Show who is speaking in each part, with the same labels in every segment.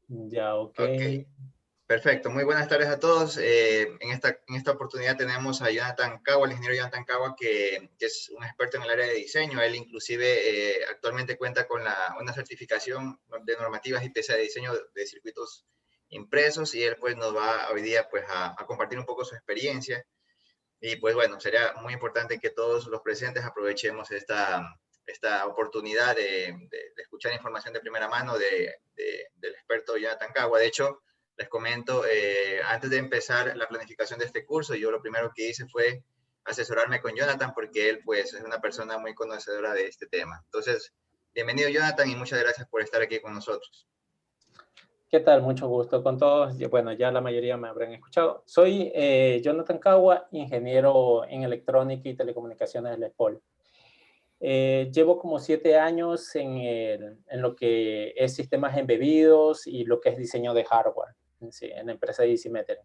Speaker 1: Ya, ok.
Speaker 2: Ok, perfecto. Muy buenas tardes a todos. En esta oportunidad tenemos a Jonathan Cagua, el ingeniero Jonathan Cagua, que es un experto en el área de diseño. Él inclusive actualmente cuenta con una certificación de normativas IPC de diseño de circuitos impresos y él pues nos va hoy día pues a compartir un poco su experiencia. Y pues bueno, sería muy importante que todos los presentes aprovechemos esta oportunidad de escuchar información de primera mano del experto Jonathan Cagua. De hecho, les comento, antes de empezar la planificación de este curso, yo lo primero que hice fue asesorarme con Jonathan porque él pues es una persona muy conocedora de este tema. Entonces, bienvenido Jonathan y muchas gracias por estar aquí con nosotros.
Speaker 1: ¿Qué tal? Mucho gusto con todos. Bueno, ya la mayoría me habrán escuchado. Soy Jonathan Cagua, ingeniero en electrónica y telecomunicaciones de la ESPOL. Llevo como 7 años en lo que es sistemas embebidos y lo que es diseño de hardware en la empresa de Easymetering.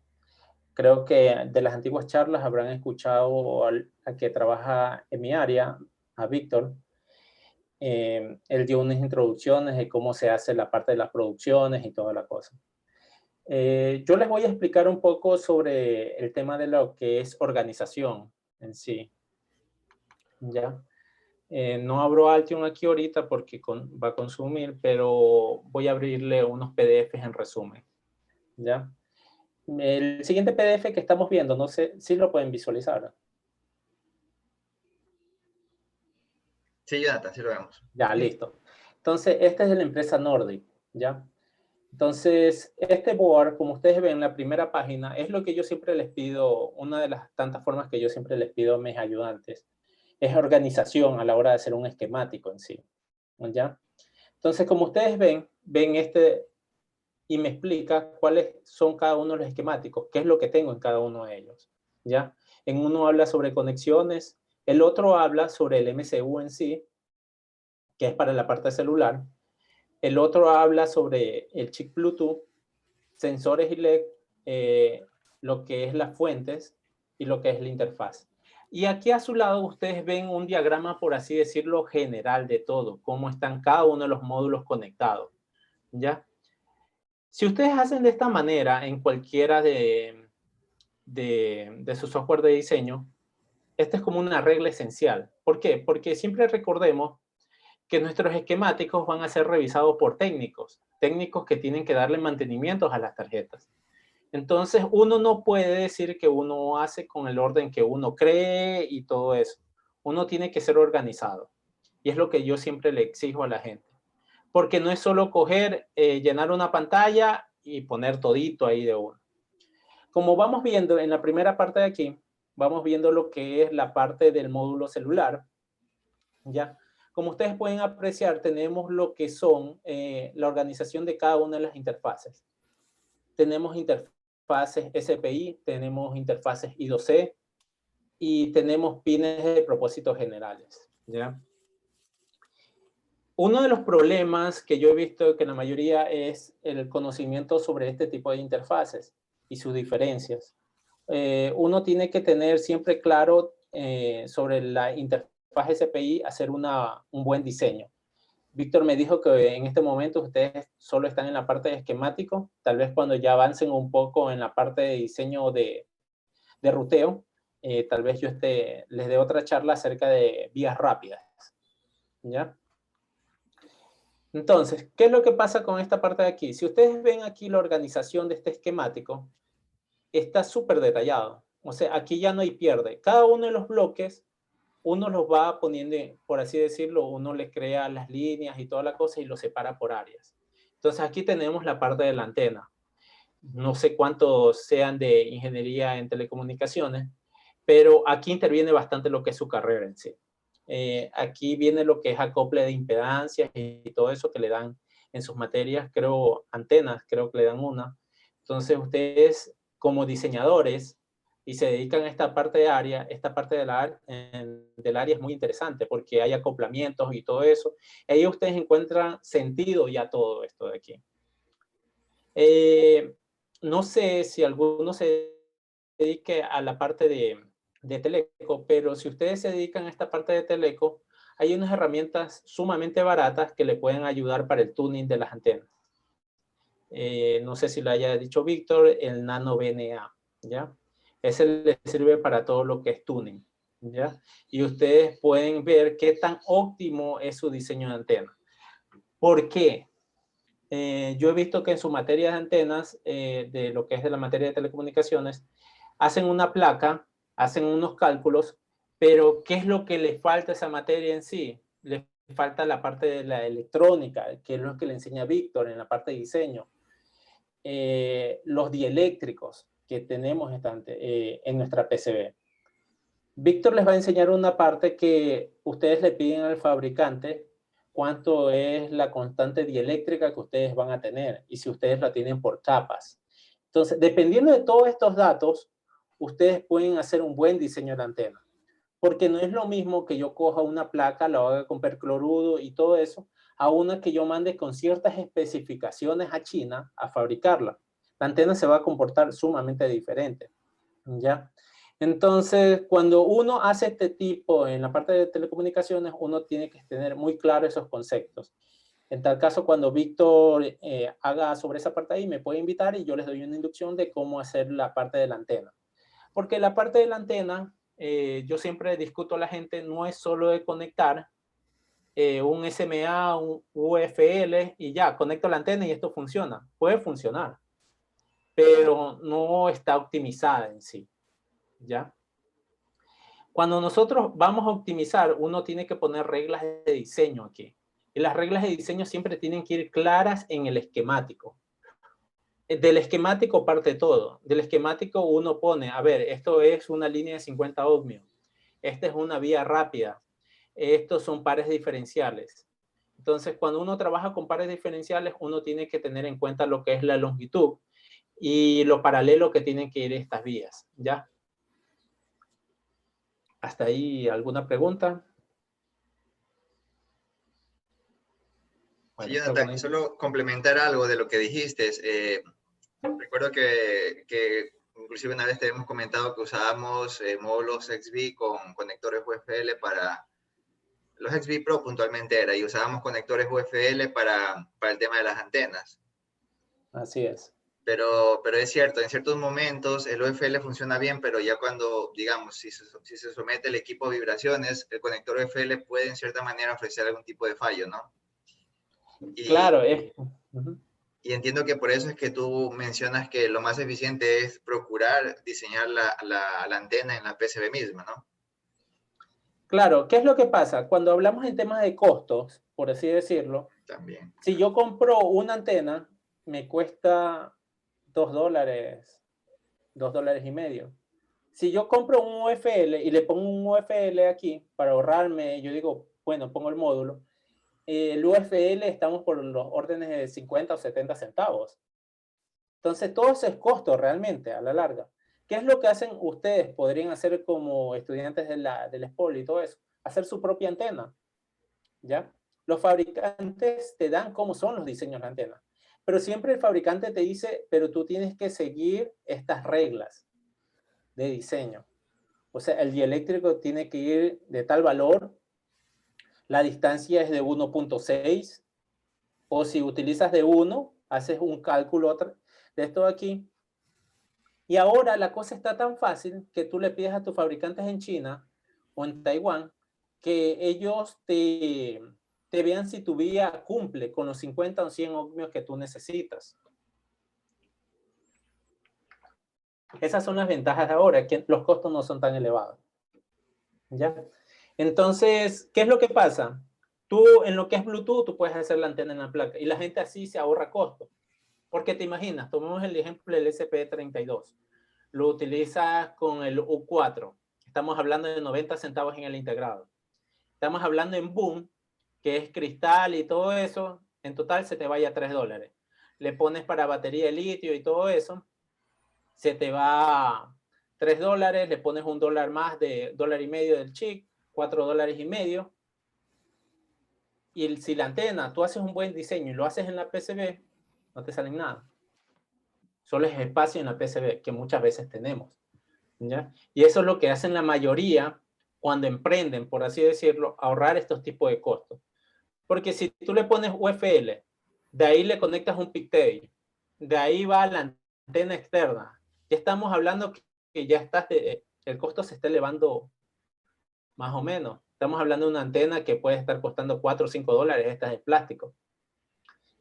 Speaker 1: Creo que de las antiguas charlas habrán escuchado a que trabaja en mi área, a Víctor. Él dio unas introducciones de cómo se hace la parte de las producciones y toda la cosa. Yo les voy a explicar un poco sobre el tema de lo que es organización en sí, ¿ya? No abro Altium aquí ahorita porque va a consumir, pero voy a abrirle unos PDFs en resumen, ¿ya? El siguiente PDF que estamos viendo, no sé si lo pueden visualizar.
Speaker 2: Sí, Jonathan, sí lo vemos.
Speaker 1: Ya, listo. Entonces, esta es de la empresa Nordic, ¿ya? Entonces, este board, como ustedes ven en la primera página, es lo que yo siempre les pido, una de las tantas formas que yo siempre les pido a mis ayudantes, es organización a la hora de hacer un esquemático en sí, ¿ya? Entonces, como ustedes ven este y me explica cuáles son cada uno de los esquemáticos, qué es lo que tengo en cada uno de ellos, ¿ya? En uno habla sobre conexiones, el otro habla sobre el MCU en sí, que es para la parte celular, el otro habla sobre el chip Bluetooth, sensores y LED, lo que es las fuentes y lo que es la interfaz. Y aquí a su lado ustedes ven un diagrama, por así decirlo, general de todo, cómo están cada uno de los módulos conectados, ¿ya? Si ustedes hacen de esta manera en cualquiera de su software de diseño, esta es como una regla esencial. ¿Por qué? Porque siempre recordemos que nuestros esquemáticos van a ser revisados por técnicos que tienen que darle mantenimientos a las tarjetas. Entonces, uno no puede decir que uno hace con el orden que uno cree y todo eso. Uno tiene que ser organizado. Y es lo que yo siempre le exijo a la gente. Porque no es solo coger, llenar una pantalla y poner todito ahí de uno. Como vamos viendo en la primera parte de aquí, vamos viendo lo que es la parte del módulo celular, ¿ya? Como ustedes pueden apreciar, tenemos lo que son la organización de cada una de las interfaces. Tenemos interfaces SPI, tenemos interfaces I2C y tenemos pines de propósitos generales, ¿ya? Uno de los problemas que yo he visto que la mayoría es el conocimiento sobre este tipo de interfaces y sus diferencias. Uno tiene que tener siempre claro sobre la interfaz SPI, hacer un buen diseño. Víctor me dijo que en este momento ustedes solo están en la parte de esquemático, tal vez cuando ya avancen un poco en la parte de diseño de ruteo, tal vez yo les dé otra charla acerca de vías rápidas, ¿ya? Entonces, ¿qué es lo que pasa con esta parte de aquí? Si ustedes ven aquí la organización de este esquemático, está súper detallado. O sea, aquí ya no hay pierde. Cada uno de los bloques, uno los va poniendo, por así decirlo, uno les crea las líneas y toda la cosa y los separa por áreas. Entonces, aquí tenemos la parte de la antena. No sé cuántos sean de ingeniería en telecomunicaciones, pero aquí interviene bastante lo que es su carrera en sí. Aquí viene lo que es acople de impedancias y todo eso que le dan en sus materias, creo, antenas, creo que le dan una. Entonces, ustedes como diseñadores y se dedican a esta parte de área, esta parte del área es muy interesante porque hay acoplamientos y todo eso. Ahí ustedes encuentran sentido ya todo esto de aquí. No sé si alguno se dedique a la parte de Teleco, pero si ustedes se dedican a esta parte de Teleco, hay unas herramientas sumamente baratas que le pueden ayudar para el tuning de las antenas. no sé si lo haya dicho Víctor, el Nano VNA, ¿ya? Ese le sirve para todo lo que es tuning, ¿ya? Y ustedes pueden ver qué tan óptimo es su diseño de antena. ¿Por qué? Yo he visto que en su materia de antenas, de lo que es de la materia de telecomunicaciones, hacen una placa, hacen unos cálculos, pero ¿qué es lo que le falta a esa materia en sí? Le falta la parte de la electrónica, que es lo que le enseña Víctor en la parte de diseño. Los dieléctricos que tenemos en nuestra PCB. Víctor les va a enseñar una parte que ustedes le piden al fabricante cuánto es la constante dieléctrica que ustedes van a tener y si ustedes la tienen por capas. Entonces, dependiendo de todos estos datos, ustedes pueden hacer un buen diseño de antena. Porque no es lo mismo que yo coja una placa, la haga con perclorudo y todo eso, a una que yo mande con ciertas especificaciones a China a fabricarla. La antena se va a comportar sumamente diferente, ¿ya? Entonces, cuando uno hace este tipo en la parte de telecomunicaciones, uno tiene que tener muy claro esos conceptos. En tal caso, cuando Víctor haga sobre esa parte ahí, me puede invitar y yo les doy una inducción de cómo hacer la parte de la antena. Porque la parte de la antena, yo siempre discuto a la gente, no es solo de conectar un SMA, un UFL y ya, conecto la antena y esto funciona. Puede funcionar, pero no está optimizada en sí, ¿ya? Cuando nosotros vamos a optimizar, uno tiene que poner reglas de diseño aquí. Y las reglas de diseño siempre tienen que ir claras en el esquemático. Del esquemático parte todo. Del esquemático uno pone, a ver, esto es una línea de 50 ohmios. Esta es una vía rápida. Estos son pares diferenciales. Entonces, cuando uno trabaja con pares diferenciales, uno tiene que tener en cuenta lo que es la longitud y lo paralelo que tienen que ir estas vías, ¿ya? ¿Hasta ahí alguna pregunta?
Speaker 2: Bueno, Jonathan, solo complementar algo de lo que dijiste. Recuerdo que inclusive una vez te hemos comentado que usábamos módulos XB con conectores UFL para los XB Pro puntualmente y usábamos conectores UFL para el tema de las antenas.
Speaker 1: Así es.
Speaker 2: Pero es cierto, en ciertos momentos el UFL funciona bien, pero ya cuando, digamos, si se somete el equipo a vibraciones, el conector UFL puede en cierta manera ofrecer algún tipo de fallo, ¿no?
Speaker 1: Claro,
Speaker 2: y entiendo que por eso es que tú mencionas que lo más eficiente es procurar diseñar la antena en la PCB misma, ¿no?
Speaker 1: Claro, ¿qué es lo que pasa? Cuando hablamos en temas de costos, por así decirlo,
Speaker 2: También.
Speaker 1: si yo compro una antena, me cuesta $2, $2.50. Si yo compro un UFL y le pongo un UFL aquí para ahorrarme, yo digo, bueno, pongo el módulo, el UFL estamos por los órdenes de 50 o 70 centavos. Entonces, todo eso es costo realmente a la larga. ¿Qué es lo que hacen ustedes? Podrían hacer como estudiantes del SPOL y todo eso, hacer su propia antena, ¿ya? Los fabricantes te dan cómo son los diseños de antena, pero siempre el fabricante te dice, pero tú tienes que seguir estas reglas de diseño. O sea, el dieléctrico tiene que ir de tal valor, la distancia es de 1.6, o si utilizas de 1, haces un cálculo de esto aquí. Y ahora la cosa está tan fácil que tú le pides a tus fabricantes en China o en Taiwán que ellos te vean si tu vía cumple con los 50 o 100 ohmios que tú necesitas. Esas son las ventajas de ahora, que los costos no son tan elevados. ¿Ya? Entonces, ¿qué es lo que pasa? Tú en lo que es Bluetooth, tú puedes hacer la antena en la placa y la gente así se ahorra costos. Porque te imaginas, tomemos el ejemplo del SP32. Lo utilizas con el U4. Estamos hablando de 90 centavos en el integrado. Estamos hablando en boom, que es cristal y todo eso. En total se te vaya a $3. Le pones para batería de litio y todo eso, se te va $3. Le pones $1 más de $1.50 del chip, $4.50. Y si la antena, tú haces un buen diseño y lo haces en la PCB, no te salen nada. Solo es espacio en la PCB, que muchas veces tenemos, ¿ya? Y eso es lo que hacen la mayoría cuando emprenden, por así decirlo, ahorrar estos tipos de costos. Porque si tú le pones UFL, de ahí le conectas un pigtail, de ahí va la antena externa. Ya estamos hablando que ya está, el costo se está elevando más o menos. Estamos hablando de una antena que puede estar costando 4 o 5 dólares, esta es de plástico.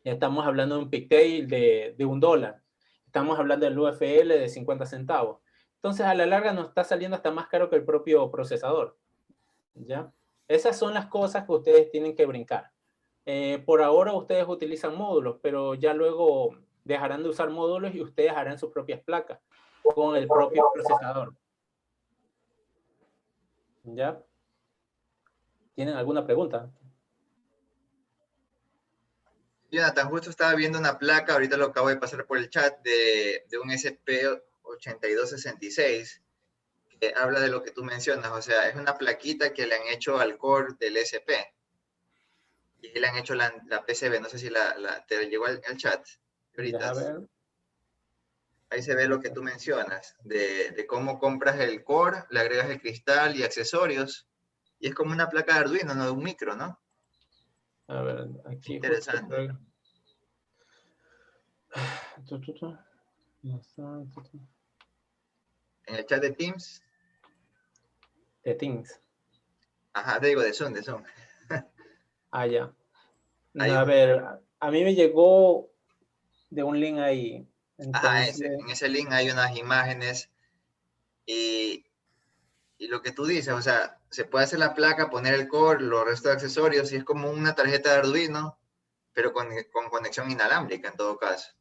Speaker 1: Ya estamos hablando de un pigtail de $1. Estamos hablando del UFL de 50 centavos. Entonces, a la larga nos está saliendo hasta más caro que el propio procesador. ¿Ya? Esas son las cosas que ustedes tienen que brincar. Por ahora ustedes utilizan módulos, pero ya luego dejarán de usar módulos y ustedes harán sus propias placas con el propio procesador. ¿Ya? ¿Tienen alguna pregunta?
Speaker 2: Jonathan, justo estaba viendo una placa, ahorita lo acabo de pasar por el chat, de un SP8266, que habla de lo que tú mencionas, o sea, es una plaquita que le han hecho al core del SP, y le han hecho la PCB, no sé si te llegó al chat. Ahorita,
Speaker 1: Deja ver.
Speaker 2: ahí se ve lo que tú mencionas, de cómo compras el core, le agregas el cristal y accesorios, y es como una placa de Arduino, no de un micro, ¿no?
Speaker 1: A ver, aquí justo.
Speaker 2: Interesante. En el chat de Teams,
Speaker 1: De Teams.
Speaker 2: ajá, te digo de Zoom, de Zoom.
Speaker 1: Ah, ya.
Speaker 2: Hay
Speaker 1: A ver, a mí me llegó de un link ahí.
Speaker 2: ajá,
Speaker 1: Entonces,
Speaker 2: en ese link hay unas imágenes y, y lo que tú dices, o sea, se puede hacer la placa, poner el core, los restos de accesorios y es como una tarjeta de Arduino, pero con conexión inalámbrica en todo caso.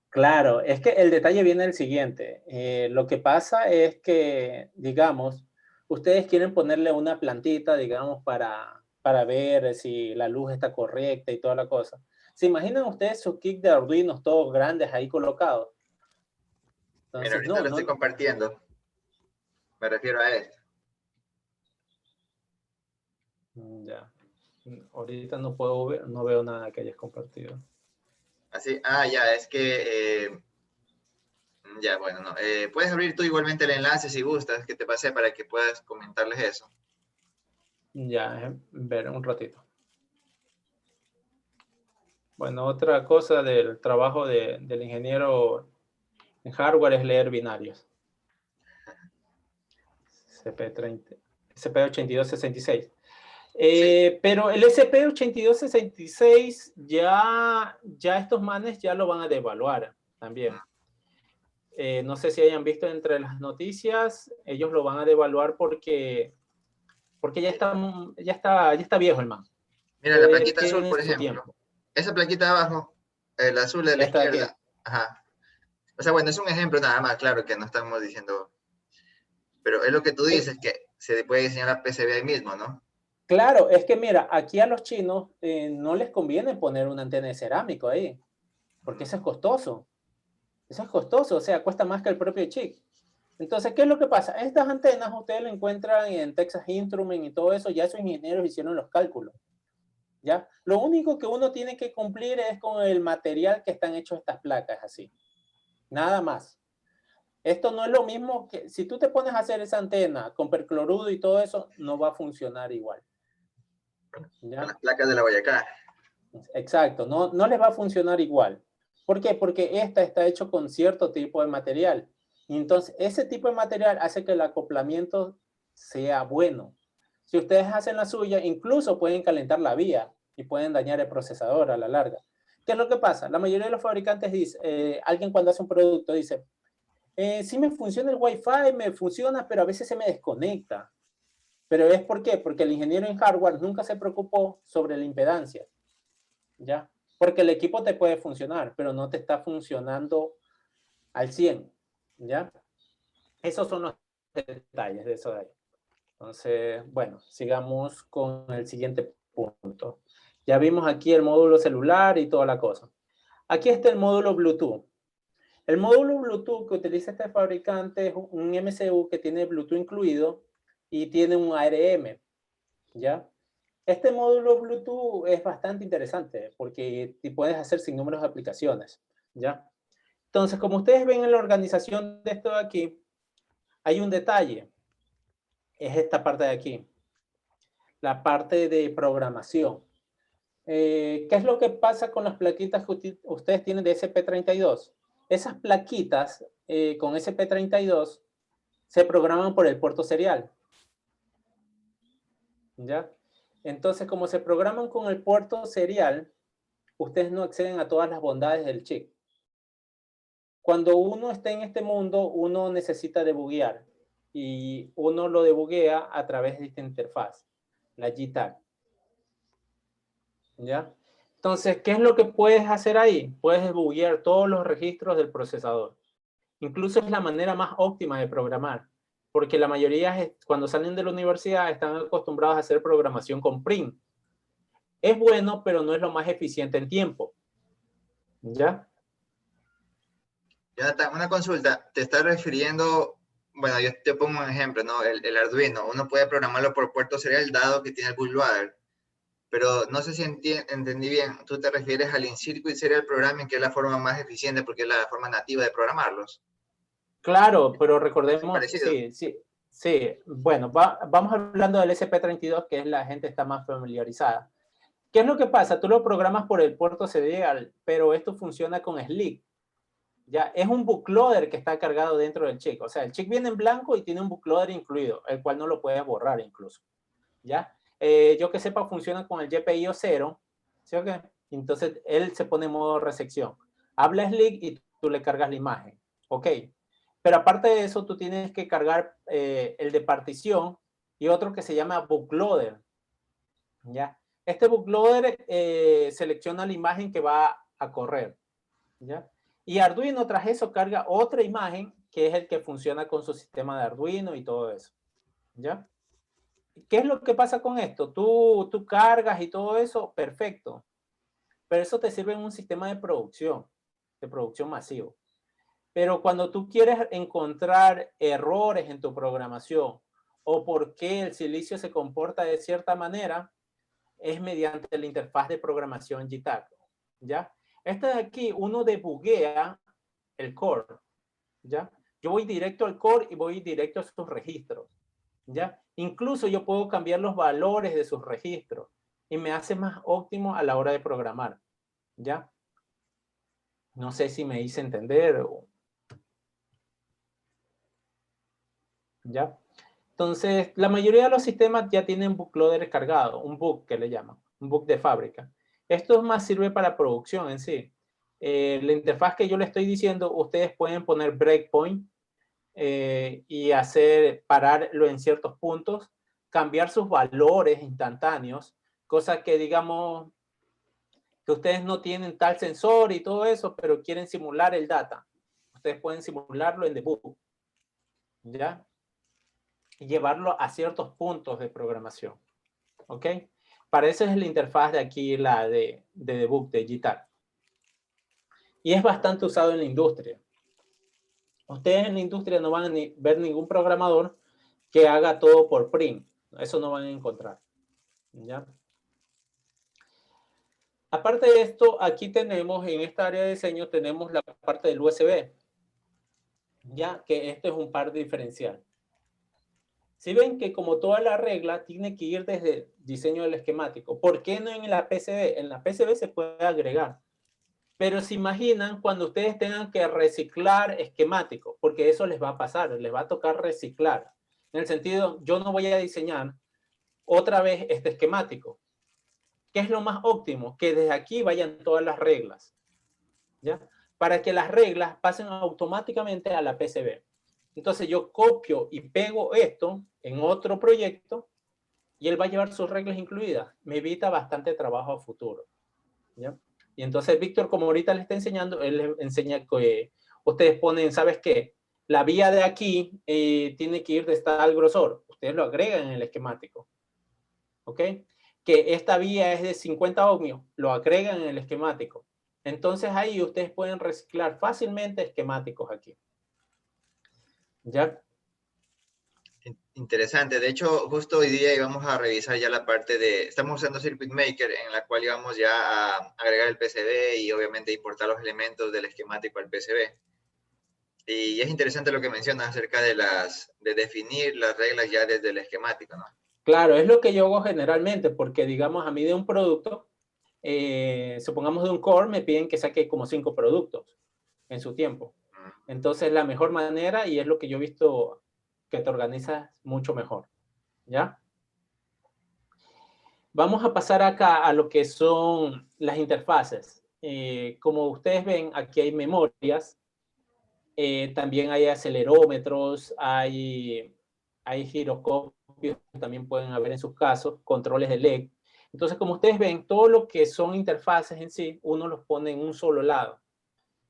Speaker 1: claro, es que el detalle viene del siguiente. Lo que pasa es que, digamos, ustedes quieren ponerle una plantita, digamos, para ver si la luz está correcta y toda la cosa. ¿Se imaginan ustedes sus kits de Arduinos todos grandes ahí colocados?
Speaker 2: Mira,
Speaker 1: Entonces,
Speaker 2: ahorita
Speaker 1: no,
Speaker 2: lo estoy
Speaker 1: no.
Speaker 2: compartiendo, me refiero a esto.
Speaker 1: Ya. Ahorita no puedo ver, no veo nada que hayas compartido.
Speaker 2: Así, ya, es que, ya, bueno, no. Puedes abrir tú igualmente el enlace si gustas, que te pasé para que puedas comentarles eso.
Speaker 1: Ya, ver un ratito. Bueno, otra cosa del trabajo del ingeniero en hardware es leer binarios. CP30, SP8266.
Speaker 2: Sí.
Speaker 1: Pero el SP8266 ya estos manes ya lo van a devaluar también. No sé si hayan visto entre las noticias, ellos lo van a devaluar porque ya está viejo el man.
Speaker 2: Mira, la plaquita azul,
Speaker 1: Tiene
Speaker 2: por
Speaker 1: su
Speaker 2: ejemplo.
Speaker 1: tiempo.
Speaker 2: Esa plaquita de abajo, el azul de la
Speaker 1: Esta de aquí.
Speaker 2: izquierda. Ajá. O sea, bueno, es un ejemplo nada más, claro, que no estamos diciendo, pero es lo que tú dices, que se puede diseñar la PCB ahí mismo, ¿no?
Speaker 1: Claro, es que mira, aquí a los chinos no les conviene poner una antena de cerámico ahí, porque eso es costoso. Eso es costoso, o sea, cuesta más que el propio chip. Entonces, ¿qué es lo que pasa? Estas antenas ustedes lo encuentran en Texas Instruments y todo eso, ya esos ingenieros hicieron los cálculos, ¿ya? Lo único que uno tiene que cumplir es con el material que están hechos estas placas, así. Nada más. Esto no es lo mismo que, si tú te pones a hacer esa antena con perclorudo y todo eso, no va a funcionar igual,
Speaker 2: Con
Speaker 1: ¿ya?
Speaker 2: las placas de la Boyacá.
Speaker 1: Exacto, no les va a funcionar igual. ¿Por qué? Porque esta está hecho con cierto tipo de material. Y entonces, ese tipo de material hace que el acoplamiento sea bueno. Si ustedes hacen la suya, incluso pueden calentar la vía y pueden dañar el procesador a la larga. ¿Qué es lo que pasa? La mayoría de los fabricantes dice, alguien cuando hace un producto dice, sí me funciona el Wi-Fi, me funciona, pero a veces se me desconecta. ¿Pero es por qué? Porque el ingeniero en hardware nunca se preocupó sobre la impedancia. ¿Ya? Porque el equipo te puede funcionar, pero no te está funcionando al 100, ¿ya? Esos son los detalles de eso de ahí. Entonces, bueno, sigamos con el siguiente punto. Ya vimos aquí el módulo celular y toda la cosa. Aquí está el módulo Bluetooth. El módulo Bluetooth que utiliza este fabricante es un MCU que tiene Bluetooth incluido y tiene un ARM, ¿ya? Este módulo Bluetooth es bastante interesante porque te puedes hacer sin números de aplicaciones, ¿ya? Entonces, como ustedes ven en la organización de esto de aquí, hay un detalle. Es esta parte de aquí, la parte de programación. ¿Qué es lo que pasa con las plaquitas que ustedes tienen de SP32? Esas plaquitas con SP32 se programan por el puerto serial. ¿Ya? Entonces, como se programan con el puerto serial, ustedes no acceden a todas las bondades del chip. Cuando uno está en este mundo, uno necesita debuguear y uno lo debuguea a través de esta interfaz, la JTAG. ¿Ya? Entonces, ¿qué es lo que puedes hacer ahí? Puedes debuguear todos los registros del procesador. Incluso es la manera más óptima de programar, porque la mayoría, cuando salen de la universidad, están acostumbrados a hacer programación con print. Es bueno, pero no es lo más eficiente en tiempo. ¿Ya?
Speaker 2: Jonathan, una consulta, te estás refiriendo, bueno, yo te pongo un ejemplo, ¿no? El Arduino, uno puede programarlo por puerto serial dado que tiene el bootloader, pero no sé si entendí bien, tú te refieres al in-circuit serial programming, que es la forma más eficiente porque es la forma nativa de programarlos.
Speaker 1: Claro, pero
Speaker 2: ¿Es
Speaker 1: recordemos,
Speaker 2: parecido?
Speaker 1: sí. Bueno, vamos hablando del SP32, que es la gente está más familiarizada. ¿Qué es lo que pasa? Tú lo programas por el puerto serial, pero esto funciona con Slick. Ya, es un bootloader que está cargado dentro del chip. O sea, el chip viene en blanco y tiene un bootloader incluido, el cual no lo puedes borrar incluso. ¿Ya? Yo que sepa, funciona con el GPIO 0. ¿Sí o qué? Entonces, él se pone en modo recepción. Habla Slick y tú le cargas la imagen. Ok. Pero aparte de eso, tú tienes que cargar el de partición y otro que se llama bootloader. ¿Ya? Este bootloader selecciona la imagen que va a correr. ¿Ya? Y Arduino tras eso carga otra imagen que es el que funciona con su sistema de Arduino y todo eso. ¿Ya? ¿Qué es lo que pasa con esto? Tú cargas y todo eso, perfecto. Pero eso te sirve en un sistema de producción masivo. Pero cuando tú quieres encontrar errores en tu programación o por qué el silicio se comporta de cierta manera, es mediante la interfaz de programación JTAG. ¿Ya? Esta de aquí, uno debuguea el core. ¿Ya? Yo voy directo al core y voy directo a sus registros. ¿Ya? Incluso yo puedo cambiar los valores de sus registros y me hace más óptimo a la hora de programar. ¿Ya? No sé si me hice entender. ¿Ya? Entonces, la mayoría de los sistemas ya tienen bootloader cargado, un book que le llaman, un book de fábrica. Esto más sirve para producción en sí. La interfaz que yo le estoy diciendo, ustedes pueden poner breakpoint y pararlo en ciertos puntos, cambiar sus valores instantáneos, cosa que digamos que ustedes no tienen tal sensor y todo eso, pero quieren simular el data. Ustedes pueden simularlo en debug, ¿ya? Y llevarlo a ciertos puntos de programación, ¿ok? Para eso es la interfaz de aquí, la de debug de JTAG. Y es bastante usado en la industria. Ustedes en la industria no van a ver ningún programador que haga todo por print. Eso no van a encontrar, ¿ya? Aparte de esto, aquí tenemos, en esta área de diseño, tenemos la parte del USB, ya que este es un par diferencial. Si ven que como toda la regla tiene que ir desde el diseño del esquemático, ¿por qué no en la PCB? En la PCB se puede agregar, pero se imaginan cuando ustedes tengan que reciclar esquemáticos, porque eso les va a pasar, les va a tocar reciclar. En el sentido, yo no voy a diseñar otra vez este esquemático. ¿Qué es lo más óptimo? Que desde aquí vayan todas las reglas, ¿ya? Para que las reglas pasen automáticamente a la PCB. Entonces yo copio y pego esto en otro proyecto y él va a llevar sus reglas incluidas. Me evita bastante trabajo a futuro, ¿ya? Y entonces Víctor, como ahorita le está enseñando, él les enseña que ustedes ponen, ¿sabes qué? La vía de aquí tiene que ir de tal grosor. Ustedes lo agregan en el esquemático, ¿ok? Que esta vía es de 50 ohmios, lo agregan en el esquemático. Entonces ahí ustedes pueden reciclar fácilmente esquemáticos aquí. ¿Ya?
Speaker 2: Interesante. De hecho, justo hoy día íbamos a revisar ya la parte de, estamos usando Circuit Maker en la cual íbamos ya a agregar el PCB y obviamente importar los elementos del esquemático al PCB. Y es interesante lo que mencionas acerca de definir las reglas ya desde el esquemático, ¿no?
Speaker 1: Claro, es lo que yo hago generalmente, porque digamos a mí de un producto, supongamos de un core, me piden que saque como 5 productos. en su tiempo. Entonces, la mejor manera, y es lo que yo he visto, que te organizas mucho mejor, ¿ya? Vamos a pasar acá a lo que son las interfaces. Como ustedes ven, aquí hay memorias, también hay acelerómetros, hay giroscopios, también pueden haber en sus casos, controles de LED. Entonces, como ustedes ven, todo lo que son interfaces en sí, uno los pone en un solo lado.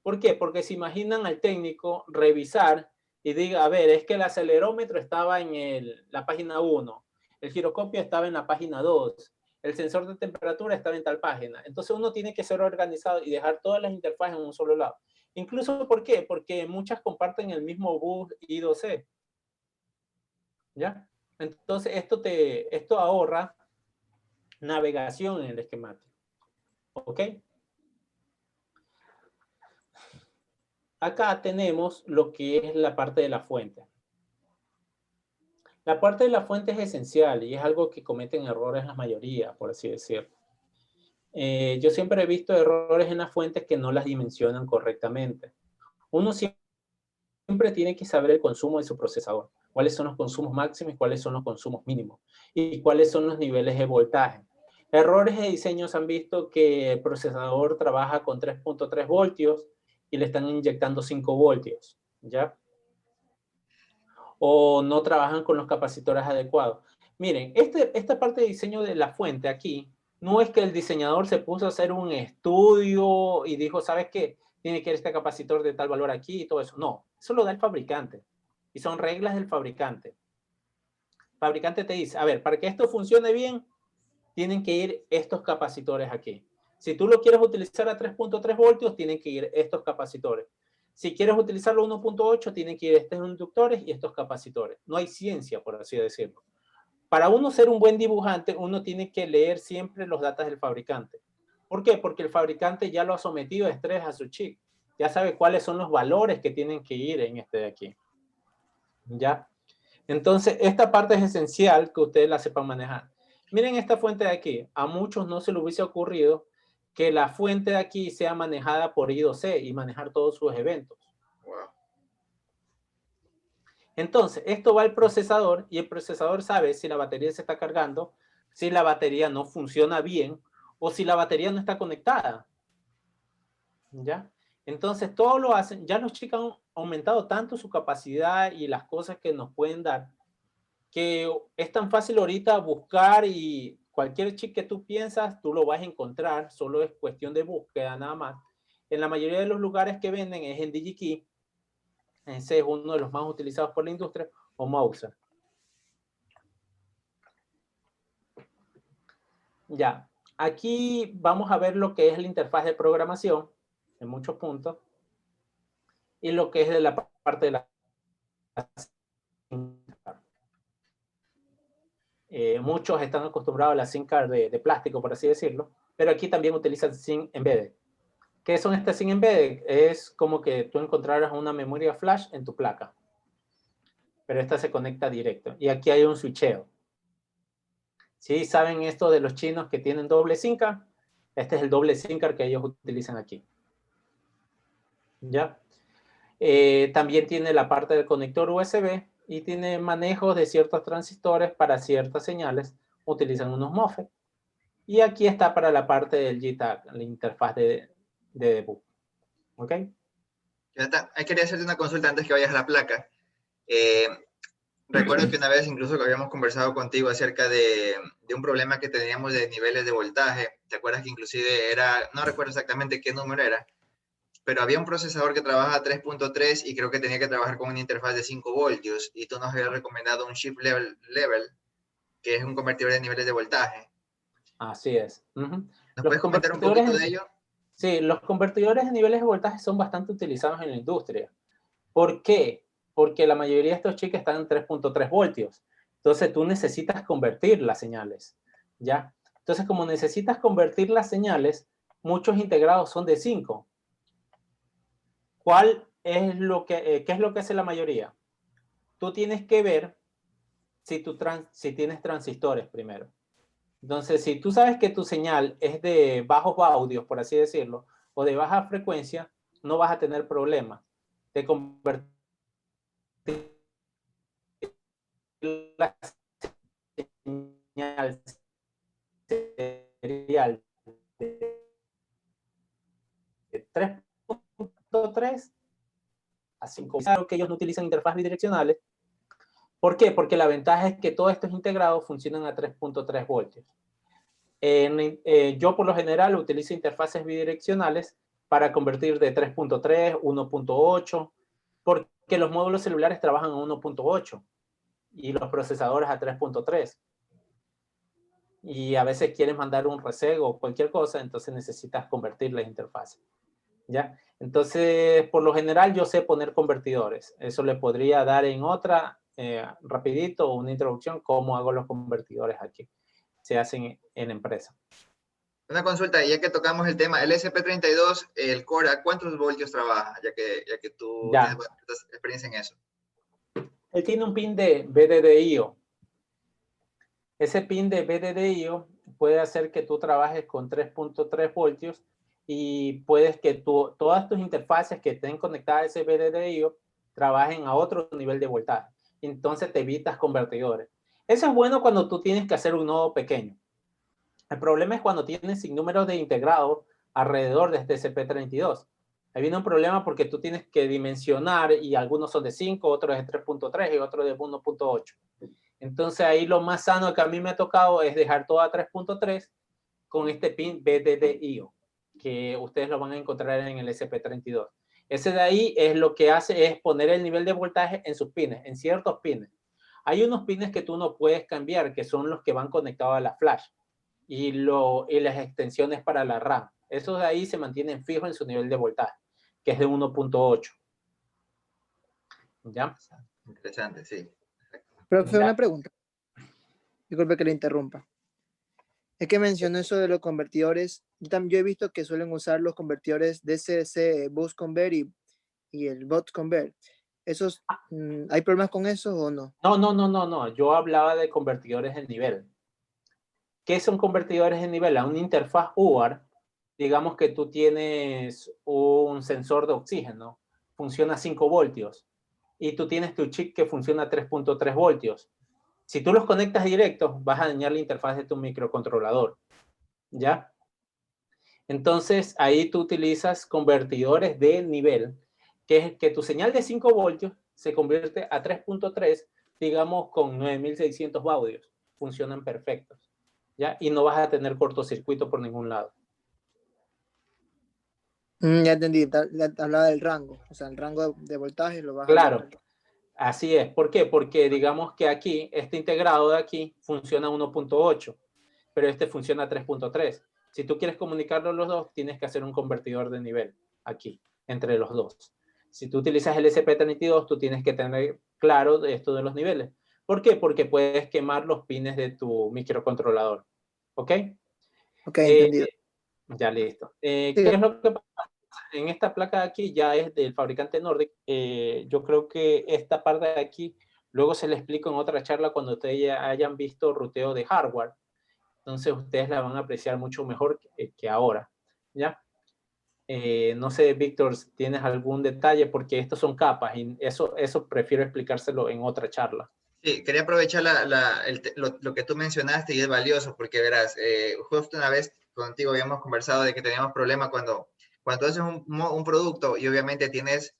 Speaker 1: ¿Por qué? Porque se imaginan al técnico revisar y diga, a ver, es que el acelerómetro estaba en la página 1, el giroscopio estaba en la página 2, el sensor de temperatura estaba en tal página. Entonces uno tiene que ser organizado y dejar todas las interfaces en un solo lado. Incluso, ¿por qué? Porque muchas comparten el mismo bus I2C. ¿Ya? Entonces esto ahorra navegación en el esquemático. ¿Ok? Acá tenemos lo que es la parte de la fuente. La parte de la fuente es esencial y es algo que cometen errores la mayoría, por así decirlo. Yo siempre he visto errores en las fuentes que no las dimensionan correctamente. Uno siempre tiene que saber el consumo de su procesador, cuáles son los consumos máximos y cuáles son los consumos mínimos, y cuáles son los niveles de voltaje. Errores de diseño se han visto que el procesador trabaja con 3.3 voltios y le están inyectando 5 voltios, ¿ya? O no trabajan con los capacitores adecuados. Miren, esta parte de diseño de la fuente aquí, no es que el diseñador se puso a hacer un estudio y dijo, ¿sabes qué? Tiene que ir este capacitor de tal valor aquí y todo eso. No, eso lo da el fabricante. Y son reglas del fabricante. El fabricante te dice, a ver, para que esto funcione bien, tienen que ir estos capacitores aquí. Si tú lo quieres utilizar a 3.3 voltios, tienen que ir estos capacitores. Si quieres utilizarlo a 1.8, tienen que ir estos inductores y estos capacitores. No hay ciencia, por así decirlo. Para uno ser un buen dibujante, uno tiene que leer siempre los datos del fabricante. ¿Por qué? Porque el fabricante ya lo ha sometido a estrés a su chip. Ya sabe cuáles son los valores que tienen que ir en este de aquí. ¿Ya? Entonces, esta parte es esencial que ustedes la sepan manejar. Miren esta fuente de aquí. A muchos no se les hubiese ocurrido que la fuente de aquí sea manejada por I2C y manejar todos sus eventos.
Speaker 2: Wow.
Speaker 1: Entonces, esto va al procesador y el procesador sabe si la batería se está cargando, si la batería no funciona bien o si la batería no está conectada. ¿Ya? Entonces, todo lo hacen. Ya los chicos han aumentado tanto su capacidad y las cosas que nos pueden dar, que es tan fácil ahorita buscar y cualquier chip que tú piensas, tú lo vas a encontrar, solo es cuestión de búsqueda nada más. En la mayoría de los lugares que venden es en DigiKey, ese es uno de los más utilizados por la industria, o Mouser. Ya, aquí vamos a ver lo que es la interfaz de programación, en muchos puntos, y lo que es de la parte de la... muchos están acostumbrados a la SIM card de plástico, por así decirlo, pero aquí también utilizan SIM embedded. ¿Qué son estas SIM embedded? Es como que tú encontraras una memoria flash en tu placa, pero esta se conecta directo. Y aquí hay un switcheo. ¿Sí saben esto de los chinos que tienen doble SIM card? Este es el doble SIM card que ellos utilizan aquí. ¿Ya? También tiene la parte del conector USB y tiene manejo de ciertos transistores para ciertas señales. Utilizan unos MOSFET. Y aquí está para la parte del JTAG, la interfaz de debug. ¿Ok?
Speaker 2: Ahí quería hacerte una consulta antes que vayas a la placa. Recuerdo que una vez incluso que habíamos conversado contigo acerca de un problema que teníamos de niveles de voltaje. ¿Te acuerdas que inclusive era, no recuerdo exactamente qué número era, pero había un procesador que trabaja a 3.3 y creo que tenía que trabajar con una interfaz de 5 voltios y tú nos habías recomendado un shift level, que es un convertidor de niveles de voltaje.
Speaker 1: Así es.
Speaker 2: ¿Nos puedes comentar un poquito de ello?
Speaker 1: Sí, los convertidores de niveles de voltaje son bastante utilizados en la industria. ¿Por qué? Porque la mayoría de estos chips están en 3.3 voltios. Entonces tú necesitas convertir las señales, ¿ya? Entonces como necesitas convertir las señales, muchos integrados son de 5. ¿Cuál es qué es lo que hace la mayoría? Tú tienes que ver si tienes transistores primero. Entonces, si tú sabes que tu señal es de bajos audios, por así decirlo, o de baja frecuencia, no vas a tener problemas de convertir la señal serial de 3.3 a 5. Claro que ellos no utilizan interfaces bidireccionales. ¿Por qué? Porque la ventaja es que todos estos integrados funcionan a 3.3 voltios. Yo por lo general utilizo interfaces bidireccionales para convertir de 3.3, 1.8, porque los módulos celulares trabajan a 1.8 y los procesadores a 3.3. Y a veces quieres mandar un resego o cualquier cosa, entonces necesitas convertir las interfaces. ¿Ya? Entonces, por lo general yo sé poner convertidores. Eso le podría dar en otra, rapidito, una introducción, cómo hago los convertidores aquí. Se hacen en la empresa.
Speaker 2: Una consulta, ya que tocamos el tema, el SP32, el Core, ¿a cuántos voltios trabaja? Ya que tú tienes experiencia en eso.
Speaker 1: Él tiene un pin de BDDIO. Ese pin de BDDIO puede hacer que tú trabajes con 3.3 voltios y puedes que todas tus interfaces que estén conectadas a ese BDDIO trabajen a otro nivel de voltaje. Entonces te evitas convertidores. Eso es bueno cuando tú tienes que hacer un nodo pequeño. El problema es cuando tienes sinnúmeros de integrados alrededor de este SP32. Ahí viene un problema porque tú tienes que dimensionar y algunos son de 5, otros de 3.3 y otros de 1.8. Entonces ahí lo más sano que a mí me ha tocado es dejar todo a 3.3 con este pin BDDIO, que ustedes lo van a encontrar en el SP32. Ese de ahí es lo que hace es poner el nivel de voltaje en sus pines, en ciertos pines. Hay unos pines que tú no puedes cambiar, que son los que van conectados a la flash y las extensiones para la RAM. Esos de ahí se mantienen fijos en su nivel de voltaje, que es de 1.8. ¿Ya?
Speaker 2: Interesante, sí.
Speaker 3: Profe, una pregunta. Disculpe que le interrumpa. Es que mencionó eso de los convertidores. Yo he visto que suelen usar los convertidores DCC, Boost Convert y el Bot Convert. ¿Hay problemas con eso o no?
Speaker 1: No. Yo hablaba de convertidores de nivel. ¿Qué son convertidores de nivel? A una interfaz UART, digamos que tú tienes un sensor de oxígeno, funciona a 5 voltios, y tú tienes tu chip que funciona a 3.3 voltios. Si tú los conectas directos, vas a dañar la interfaz de tu microcontrolador, ¿ya? Entonces, ahí tú utilizas convertidores de nivel, que es que tu señal de 5 voltios se convierte a 3.3, digamos, con 9600 baudios. Funcionan perfectos, ¿ya? Y no vas a tener cortocircuito por ningún lado.
Speaker 3: Ya entendí, hablaba del rango, o sea, el rango de voltaje lo vas a...
Speaker 1: Claro, así es. ¿Por qué? Porque digamos que aquí, este integrado de aquí funciona a 1.8, pero este funciona a 3.3. Si tú quieres comunicarlo los dos, tienes que hacer un convertidor de nivel aquí, entre los dos. Si tú utilizas el SP32, tú tienes que tener claro esto de los niveles. ¿Por qué? Porque puedes quemar los pines de tu microcontrolador. ¿Ok?
Speaker 3: Ok, entendido.
Speaker 1: Ya listo.
Speaker 3: Sí.
Speaker 1: ¿Qué es lo que pasa? En esta placa de aquí ya es del fabricante Nordic. Yo creo que esta parte de aquí luego se le explico en otra charla cuando ustedes ya hayan visto ruteo de hardware. Entonces ustedes la van a apreciar mucho mejor que ahora, ¿ya? No sé, Víctor, ¿tienes algún detalle? Porque estos son capas y eso prefiero explicárselo en otra charla.
Speaker 2: Sí, quería aprovechar lo que tú mencionaste y es valioso porque verás, justo una vez contigo habíamos conversado de que teníamos problema cuando haces un producto y obviamente tienes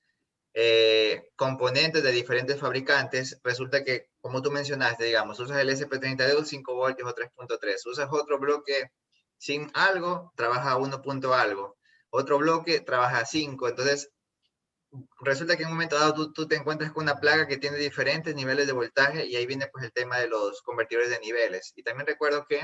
Speaker 2: componentes de diferentes fabricantes, resulta que, como tú mencionaste, digamos, usas el SP32, 5 voltios o 3.3, usas otro bloque sin algo, trabaja a 1 punto algo, otro bloque trabaja a 5, entonces resulta que en un momento dado tú te encuentras con una plaga que tiene diferentes niveles de voltaje y ahí viene pues el tema de los convertidores de niveles. Y también recuerdo que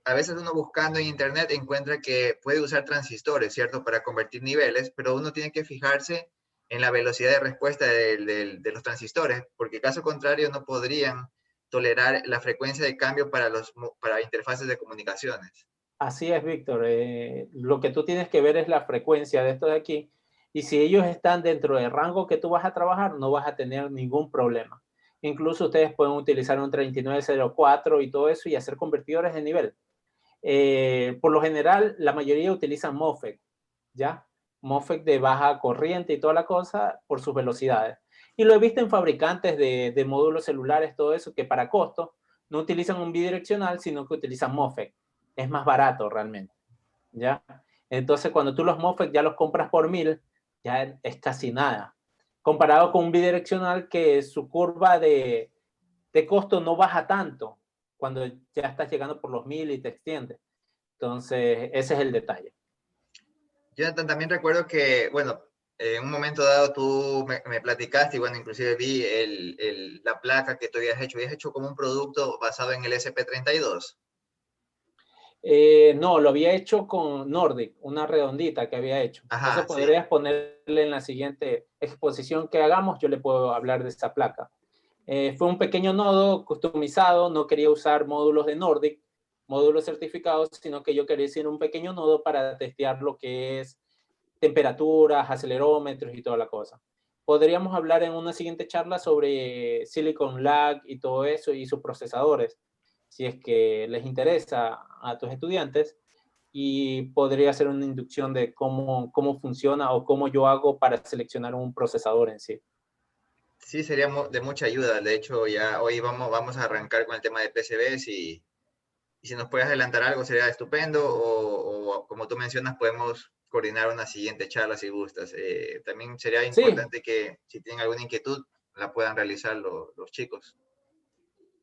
Speaker 2: a veces uno buscando en internet encuentra que puede usar transistores, ¿cierto? Para convertir niveles, pero uno tiene que fijarse en la velocidad de respuesta de los transistores, porque caso contrario no podrían tolerar la frecuencia de cambio para interfaces de comunicaciones.
Speaker 1: Así es, Víctor. Lo que tú tienes que ver es la frecuencia de esto de aquí. Y si ellos están dentro del rango que tú vas a trabajar, no vas a tener ningún problema. Incluso ustedes pueden utilizar un 3904 y todo eso y hacer convertidores de nivel. Por lo general, la mayoría utilizan MOSFET, ¿ya? MOSFET de baja corriente y toda la cosa por sus velocidades. Y lo he visto en fabricantes de módulos celulares, todo eso, que para costo no utilizan un bidireccional, sino que utilizan MOSFET. Es más barato realmente, ¿ya? Entonces, cuando tú los MOSFET ya los compras por 1000, ya es casi nada. Comparado con un bidireccional que su curva de costo no baja tanto cuando ya estás llegando por los 1000 y te extiendes. Entonces, ese es el detalle.
Speaker 2: Jonathan, también recuerdo que, bueno, en un momento dado tú me platicaste y bueno, inclusive vi la placa que tú habías hecho. ¿Habías hecho como un producto basado en el SP32?
Speaker 1: No, lo había hecho con Nordic, una redondita que había hecho. Eso
Speaker 2: Ajá, sí.
Speaker 1: podrías ponerle en la siguiente exposición que hagamos, yo le puedo hablar de esta placa. Fue un pequeño nodo customizado, no quería usar módulos de Nordic, módulos certificados, sino que yo quería hacer un pequeño nodo para testear lo que es temperaturas, acelerómetros y toda la cosa. Podríamos hablar en una siguiente charla sobre Silicon Lag y todo eso y sus procesadores, si es que les interesa a tus estudiantes, y podría hacer una inducción de cómo funciona o cómo yo hago para seleccionar un procesador en sí.
Speaker 2: Sí, sería de mucha ayuda. De hecho, ya hoy vamos a arrancar con el tema de PCBs y si nos puedes adelantar algo sería estupendo o como tú mencionas podemos coordinar una siguiente charla si gustas. También sería
Speaker 1: Sí,
Speaker 2: importante que si tienen alguna inquietud la puedan realizar los chicos.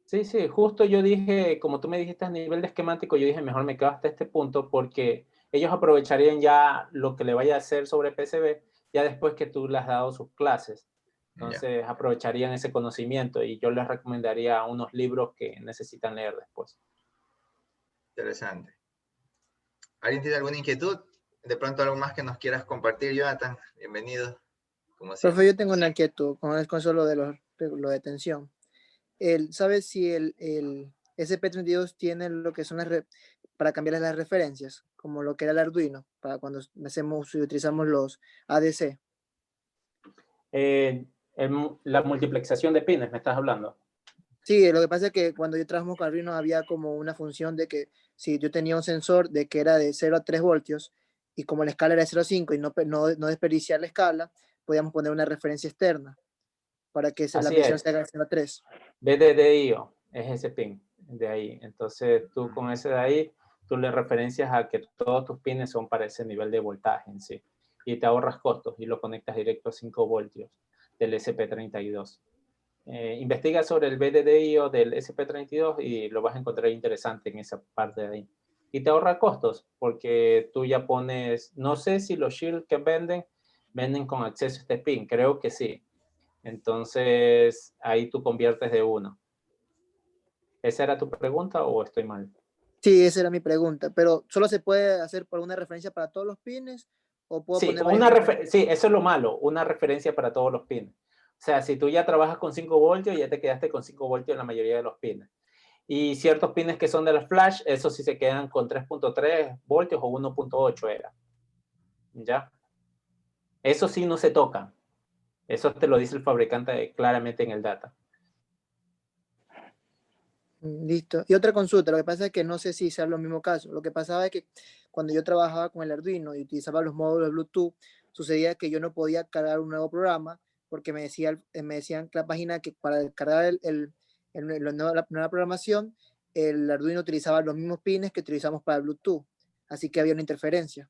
Speaker 1: sí, justo yo dije, como tú me dijiste a nivel de esquemático, yo dije mejor me quedo hasta este punto porque ellos aprovecharían ya lo que le vaya a hacer sobre PCB ya después que tú les has dado sus clases.
Speaker 2: Ya,
Speaker 1: Entonces aprovecharían ese conocimiento y yo les recomendaría unos libros que necesitan leer después.
Speaker 2: interesante. ¿Alguien tiene alguna inquietud? De pronto algo más que nos quieras compartir, Jonathan. Bienvenido, como
Speaker 3: Profe,
Speaker 2: siempre.
Speaker 3: yo tengo una inquietud con solo de lo de tensión. ¿Sabes si el SP32 tiene lo que son para cambiar las referencias, como lo que era el Arduino, para cuando hacemos y utilizamos los ADC?
Speaker 1: La multiplexación de pines, ¿me estás hablando?
Speaker 3: Sí, lo que pasa es que cuando yo trabajamos con Arduino había como una función de que si yo tenía un sensor de que era de 0 a 3 voltios y como la escala era de 0 a 5 y no desperdiciar la escala, podíamos poner una referencia externa para que la
Speaker 1: Así
Speaker 3: medición
Speaker 1: es.
Speaker 3: se haga de 0 a 3.
Speaker 1: BDDIO es ese pin de ahí. Entonces tú con ese de ahí, tú le referencias a que todos tus pines son para ese nivel de voltaje en sí. Y te ahorras costos y lo conectas directo a 5 voltios del SP32. Investiga sobre el BDDIO del SP32 y lo vas a encontrar interesante en esa parte de ahí. Y te ahorra costos porque tú ya pones, no sé si los shields que venden con acceso a este pin, creo que sí. Entonces, ahí tú conviertes de uno. ¿Esa era tu pregunta o estoy mal?
Speaker 3: Sí, esa era mi pregunta, pero ¿solo se puede hacer por una referencia para todos los pines o puedo
Speaker 1: Sí,
Speaker 3: poner varias referencias?
Speaker 1: sí, eso es lo malo, una referencia para todos los pines. O sea, si tú ya trabajas con 5 voltios, ya te quedaste con 5 voltios en la mayoría de los pines. Y ciertos pines que son de las flash, esos sí se quedan con 3.3 voltios o 1.8 era. ¿Ya? Eso sí no se toca. Eso te lo dice el fabricante claramente en el data.
Speaker 3: Listo. Y otra consulta, lo que pasa es que no sé si sea lo mismo caso. Lo que pasaba es que cuando yo trabajaba con el Arduino y utilizaba los módulos de Bluetooth, sucedía que yo no podía cargar un nuevo programa porque me decían la página que para cargar la nueva programación, el Arduino utilizaba los mismos pines que utilizamos para el Bluetooth. Así que había una interferencia.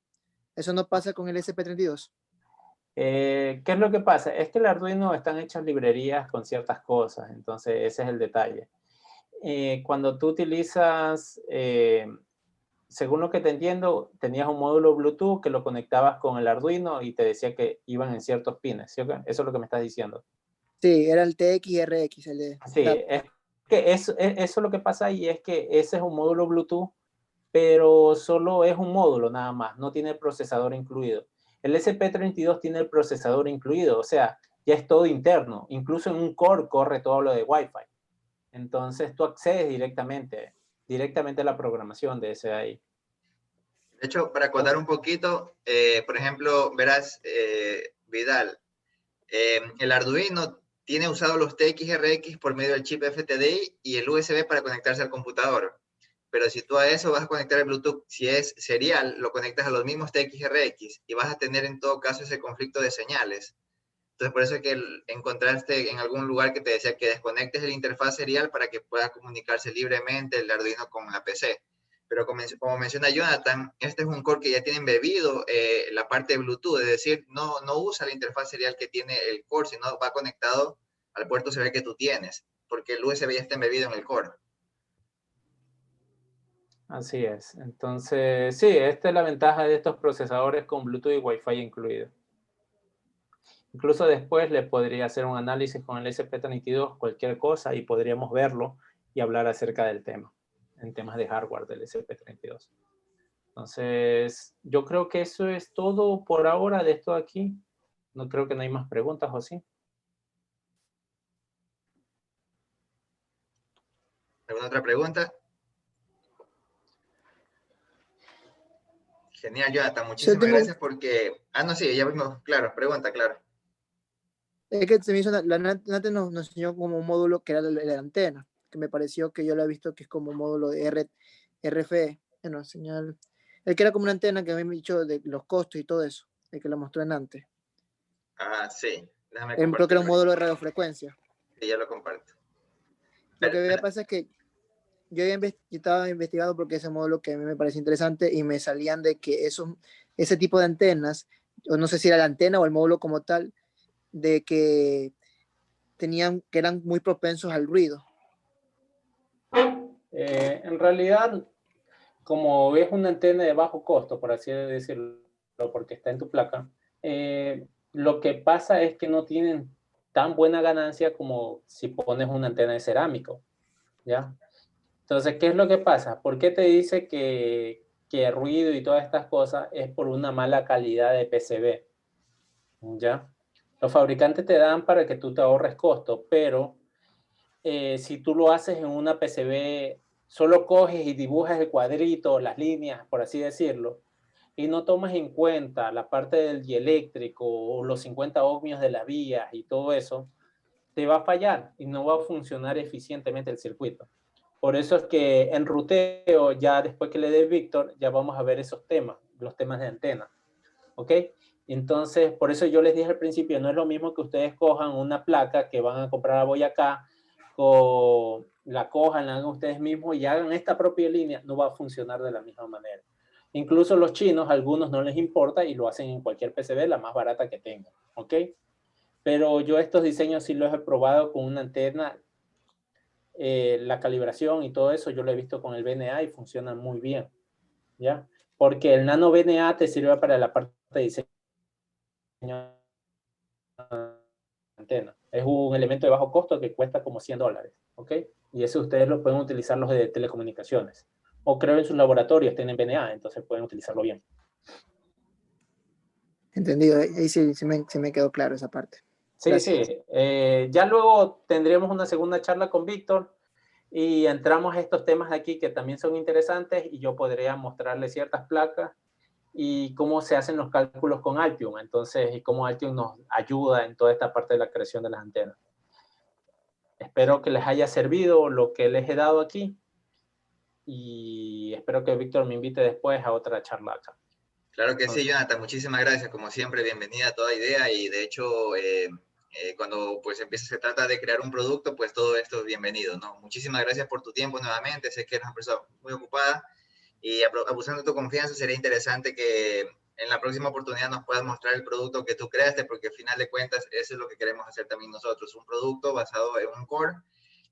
Speaker 3: ¿Eso no pasa con el SP32?
Speaker 1: ¿Qué es lo que pasa? Es que el Arduino están hechas librerías con ciertas cosas, entonces ese es el detalle. Cuando tú utilizas, según lo que te entiendo, tenías un módulo Bluetooth que lo conectabas con el Arduino y te decía que iban en ciertos pines, ¿sí? Eso es lo que me estás diciendo.
Speaker 3: Sí, era el TX-RX, el de
Speaker 1: Sí,
Speaker 3: DAT.
Speaker 1: es que eso lo que pasa ahí es que ese es un módulo Bluetooth, pero solo es un módulo nada más, no tiene el procesador incluido. El SP32 tiene el procesador incluido, o sea, ya es todo interno, incluso en un core corre todo lo de Wi-Fi. Entonces tú accedes directamente a la programación de ese de ahí.
Speaker 2: De hecho, para acotar un poquito, por ejemplo, verás, Vidal, el Arduino tiene usado los TXRX por medio del chip FTDI y el USB para conectarse al computador. pero si tú a eso vas a conectar el Bluetooth, si es serial, lo conectas a los mismos TXRX y vas a tener en todo caso ese conflicto de señales. Entonces, por eso es que encontraste en algún lugar que te decía que desconectes el interfaz serial para que pueda comunicarse libremente el Arduino con la PC. Pero como menciona Jonathan, este es un core que ya tiene embebido la parte de Bluetooth, es decir, no usa la interfaz serial que tiene el core, sino va conectado al puerto serial que tú tienes, porque el USB ya está embebido en el core.
Speaker 1: Así es. Entonces, sí, esta es la ventaja de estos procesadores con Bluetooth y Wi-Fi incluido. Incluso después le podría hacer un análisis con el SP32, cualquier cosa, y podríamos verlo y hablar acerca del tema, en temas de hardware del SP32. Entonces, yo creo que eso es todo por ahora de esto aquí. No creo que no hay más preguntas, ¿o sí?
Speaker 2: ¿Alguna otra pregunta? Genial, Jonathan,
Speaker 3: Yo
Speaker 2: muchísimas
Speaker 3: tengo,
Speaker 2: gracias porque... Ah, no, sí, ya vimos, claro, pregunta, claro.
Speaker 3: es que se me hizo la Nate nos enseñó como un módulo que era la antena, que me pareció que yo lo he visto que es como un módulo de RFE, bueno, señal, el que era como una antena que me habían dicho de los costos y todo eso, el que lo mostró en antes.
Speaker 2: Ah, sí, déjame
Speaker 3: Creo que era un
Speaker 2: compartirlo aquí.
Speaker 3: módulo de radiofrecuencia.
Speaker 2: Sí, ya lo comparto.
Speaker 3: Lo que me pasa es que yo estaba investigando porque ese módulo que a mí me parece interesante y me salían de que ese tipo de antenas, o no sé si era la antena o el módulo como tal, de que que eran muy propensos al ruido.
Speaker 1: En realidad, como es una antena de bajo costo, por así decirlo, porque está en tu placa, lo que pasa es que no tienen tan buena ganancia como si pones una antena de cerámico, ¿ya? Entonces, ¿qué es lo que pasa? ¿Por qué te dice que ruido y todas estas cosas es por una mala calidad de PCB? ¿Ya? Los fabricantes te dan para que tú te ahorres costo, pero si tú lo haces en una PCB, solo coges y dibujas el cuadrito, las líneas, por así decirlo, y no tomas en cuenta la parte del dieléctrico o los 50 ohmios de las vías y todo eso, te va a fallar y no va a funcionar eficientemente el circuito. Por eso es que en ruteo, ya después que le dé Víctor, ya vamos a ver esos temas, los temas de antena. ¿Ok? Entonces, por eso yo les dije al principio, no es lo mismo que ustedes cojan una placa que van a comprar a Boyacá, o la cojan, la hagan ustedes mismos y hagan esta propia línea, no va a funcionar de la misma manera. Incluso los chinos, a algunos no les importa y lo hacen en cualquier PCB, la más barata que tengan. ¿Ok? Pero yo estos diseños sí los he probado con una antena, la calibración y todo eso, yo lo he visto con el VNA y funciona muy bien. ¿Ya? Porque el nano VNA te sirve para la parte de diseño antena. Es un elemento de bajo costo que cuesta como $100, ¿ok? Y eso ustedes lo pueden utilizar los de telecomunicaciones. O creo en sus laboratorios tienen VNA, entonces pueden utilizarlo bien.
Speaker 3: Entendido, ahí sí me quedó claro esa parte.
Speaker 1: Sí,
Speaker 3: Gracias.
Speaker 1: sí. Ya luego tendremos una segunda charla con Víctor y entramos a estos temas de aquí que también son interesantes y yo podría mostrarle ciertas placas y cómo se hacen los cálculos con Altium. Entonces, y cómo Altium nos ayuda en toda esta parte de la creación de las antenas. Espero que les haya servido lo que les he dado aquí y espero que Víctor me invite después a otra charla acá.
Speaker 2: Claro que sí,
Speaker 1: Entonces,
Speaker 2: Jonathan, muchísimas gracias. Como siempre, bienvenida a toda idea y de hecho, cuando pues se trata de crear un producto, pues todo esto es bienvenido, ¿no? Muchísimas gracias por tu tiempo nuevamente. Sé que eres una persona muy ocupada y abusando de tu confianza, sería interesante que en la próxima oportunidad nos puedas mostrar el producto que tú creaste, porque al final de cuentas eso es lo que queremos hacer también nosotros, un producto basado en un core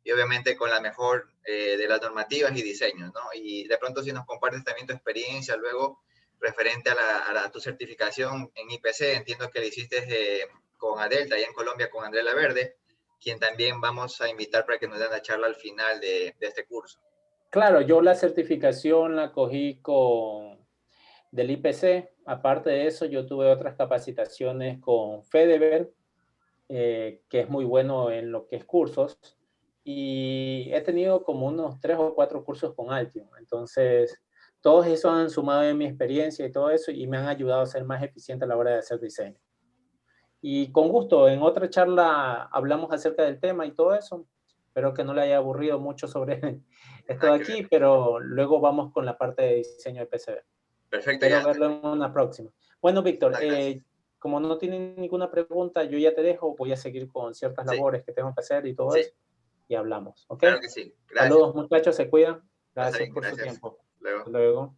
Speaker 2: y obviamente con la mejor de las normativas y diseños, ¿no? Y de pronto si nos compartes también tu experiencia luego referente a tu certificación en IPC, entiendo que lo hiciste con Adelta, allá en Colombia, con Andrés Laverde, quien también vamos a invitar para que nos den la charla al final de este curso.
Speaker 1: claro, yo la certificación la cogí del IPC. Aparte de eso, yo tuve otras capacitaciones con Fedever, que es muy bueno en lo que es cursos. Y he tenido como unos 3 o 4 cursos con Altium. Entonces, todos esos han sumado en mi experiencia y todo eso y me han ayudado a ser más eficiente a la hora de hacer diseño. Y con gusto, en otra charla hablamos acerca del tema y todo eso. Espero que no le haya aburrido mucho sobre esto de aquí, pero luego vamos con la parte de diseño de PCB.
Speaker 2: Perfecto.
Speaker 1: Espero verlo en una próxima. Bueno, Víctor, como no tienen ninguna pregunta, yo ya te dejo. Voy a seguir con ciertas labores que tengo que hacer y todo eso. Y hablamos, ¿ok?
Speaker 2: Claro que sí. Gracias.
Speaker 1: Saludos, muchachos, se cuidan. Gracias por su tiempo.
Speaker 2: Luego.
Speaker 1: Hasta luego.